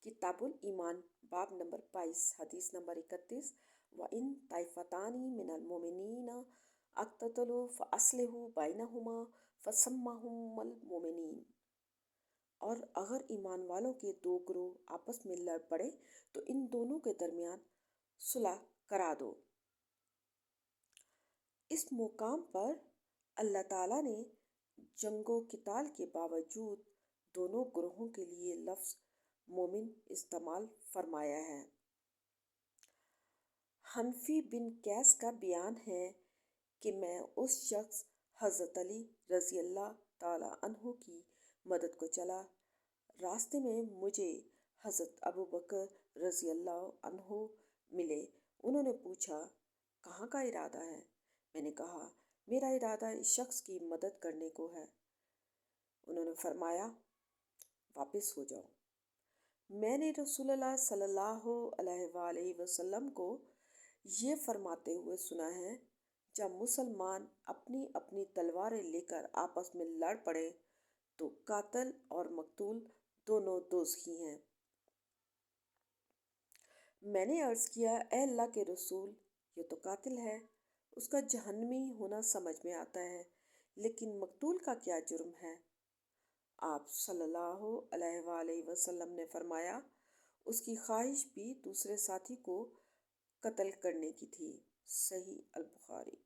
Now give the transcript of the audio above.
किताबुल ईमान बाब नंबर 22 हदीस नंबर 31। व इन ताइफतानी मिनल मोमिनीना अक्ततलु फ़अस्लिहु बैनहुमा फ़सम्माहुमुल मोमिनीन। और अगर ईमान वालों के दो ग्रोह आपस में लड़ पड़े तो इन दोनों के दरमियान सुलह करा दो। इस मुकाम पर अल्लाह ताला ने जंगो किताल के बावजूद दोनों ग्रोहों के लिए लफ्ज़ मोमिन इस्तेमाल फरमाया है। हनफी बिन कैस का बयान है कि मैं उस शख्स हज़रत अली रज़ी अल्लाह ताला अन्हु की मदद को चला। रास्ते में मुझे हज़रत अबू बकर रज़ी अल्लाह अन्हु मिले। उन्होंने पूछा, कहाँ का इरादा है? मैंने कहा, मेरा इरादा इस शख्स की मदद करने को है। उन्होंने फरमाया, वापस हो जाओ। मैंने रसूलुल्लाह सल्लल्लाहु अलैहि वसल्लम को ये फरमाते हुए सुना है, जब मुसलमान अपनी अपनी तलवारें लेकर आपस में लड़ पड़े तो कातिल और मकतूल दोनों दोज़खी हैं। मैंने अर्ज़ किया, ए अल्लाह के रसूल, ये तो कातिल है, उसका जहन्नमी होना समझ में आता है, लेकिन मकतूल का क्या जुर्म है? आप सल्लल्लाहु अलैहि वसल्लम ने फरमाया, उसकी ख्वाहिश भी दूसरे साथी को कत्ल करने की थी। सही अल बुखारी।